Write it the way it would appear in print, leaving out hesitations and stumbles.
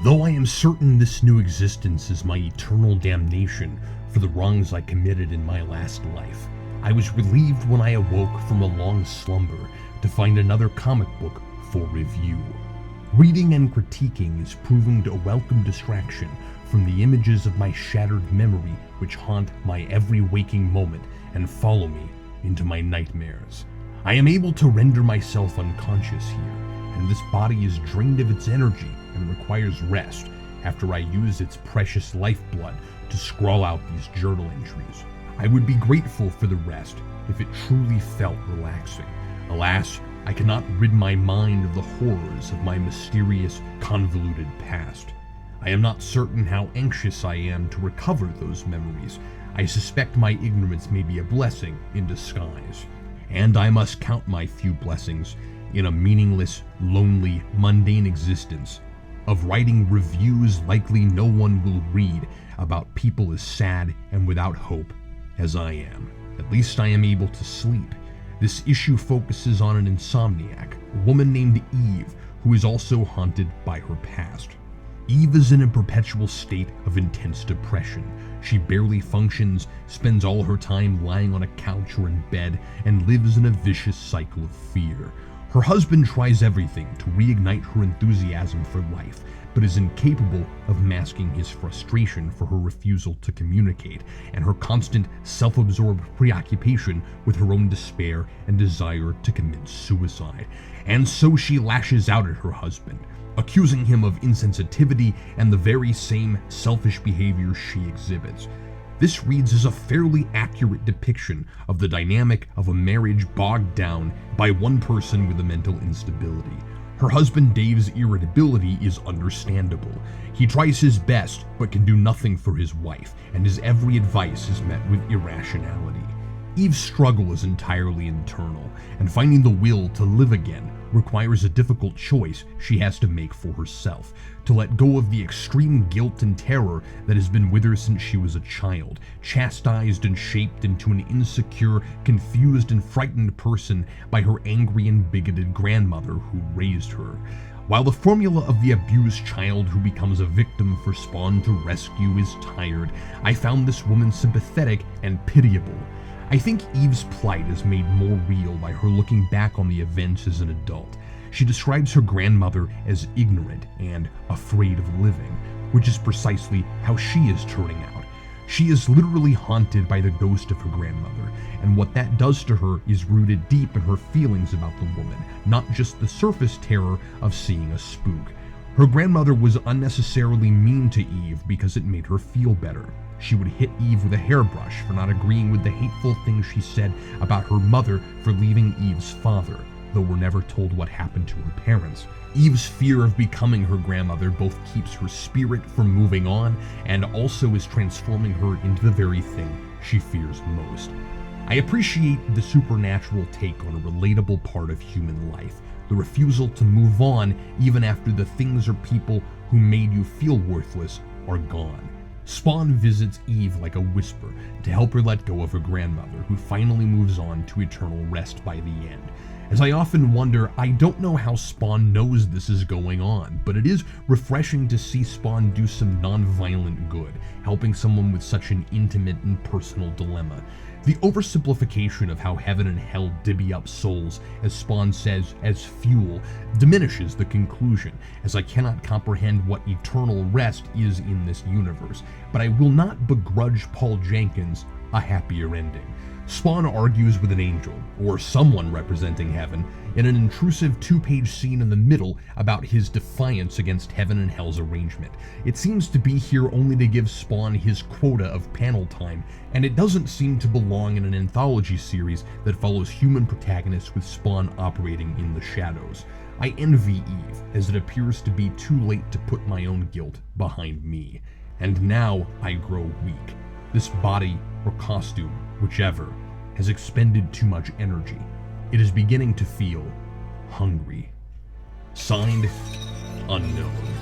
Though I am certain this new existence is my eternal damnation for the wrongs I committed in my last life, I was relieved when I awoke from a long slumber to find another comic book for review. Reading and critiquing is proving a welcome distraction from the images of my shattered memory which haunt my every waking moment and follow me into my nightmares. I am able to render myself unconscious here, and this body is drained of its energy and requires rest after I use its precious lifeblood to scrawl out these journal entries. I would be grateful for the rest if it truly felt relaxing. Alas, I cannot rid my mind of the horrors of my mysterious, convoluted past. I am not certain how anxious I am to recover those memories. I suspect my ignorance may be a blessing in disguise. And I must count my few blessings in a meaningless, lonely, mundane existence of writing reviews likely no one will read about people as sad and without hope as I am. At least I am able to sleep. This issue focuses on an insomniac, a woman named Eve, who is also haunted by her past. Eve is in a perpetual state of intense depression. She barely functions, spends all her time lying on a couch or in bed, and lives in a vicious cycle of fear. Her husband tries everything to reignite her enthusiasm for life, but is incapable of masking his frustration for her refusal to communicate, and her constant, self-absorbed preoccupation with her own despair and desire to commit suicide. And so she lashes out at her husband, accusing him of insensitivity and the very same selfish behavior she exhibits. This reads as a fairly accurate depiction of the dynamic of a marriage bogged down by one person with a mental instability. Her husband Dave's irritability is understandable. He tries his best but can do nothing for his wife, and his every advice is met with irrationality. Eve's struggle is entirely internal, and finding the will to live again requires a difficult choice she has to make for herself, to let go of the extreme guilt and terror that has been with her since she was a child, chastised and shaped into an insecure, confused and frightened person by her angry and bigoted grandmother who raised her. While the formula of the abused child who becomes a victim for Spawn to rescue is tired, I found this woman sympathetic and pitiable. I think Eve's plight is made more real by her looking back on the events as an adult. She describes her grandmother as ignorant and afraid of living, which is precisely how she is turning out. She is literally haunted by the ghost of her grandmother, and what that does to her is rooted deep in her feelings about the woman, not just the surface terror of seeing a spook. Her grandmother was unnecessarily mean to Eve because it made her feel better. She would hit Eve with a hairbrush for not agreeing with the hateful things she said about her mother for leaving Eve's father, though we're never told what happened to her parents. Eve's fear of becoming her grandmother both keeps her spirit from moving on and also is transforming her into the very thing she fears most. I appreciate the supernatural take on a relatable part of human life, the refusal to move on even after the things or people who made you feel worthless are gone. Spawn visits Eve like a whisper to help her let go of her grandmother, who finally moves on to eternal rest by the end. As I often wonder, I don't know how Spawn knows this is going on, but it is refreshing to see Spawn do some non-violent good, helping someone with such an intimate and personal dilemma. The oversimplification of how heaven and hell divvy up souls, as Spawn says, as fuel, diminishes the conclusion, as I cannot comprehend what eternal rest is in this universe, but I will not begrudge Paul Jenkins a happier ending. Spawn argues with an angel, or someone representing heaven, in an intrusive 2-page scene in the middle about his defiance against heaven and hell's arrangement. It seems to be here only to give Spawn his quota of panel time, and it doesn't seem to belong in an anthology series that follows human protagonists with Spawn operating in the shadows. I envy Eve, as it appears to be too late to put my own guilt behind me. And now I grow weak. This body, or costume, whichever, has expended too much energy. It is beginning to feel hungry. Signed, Unknown.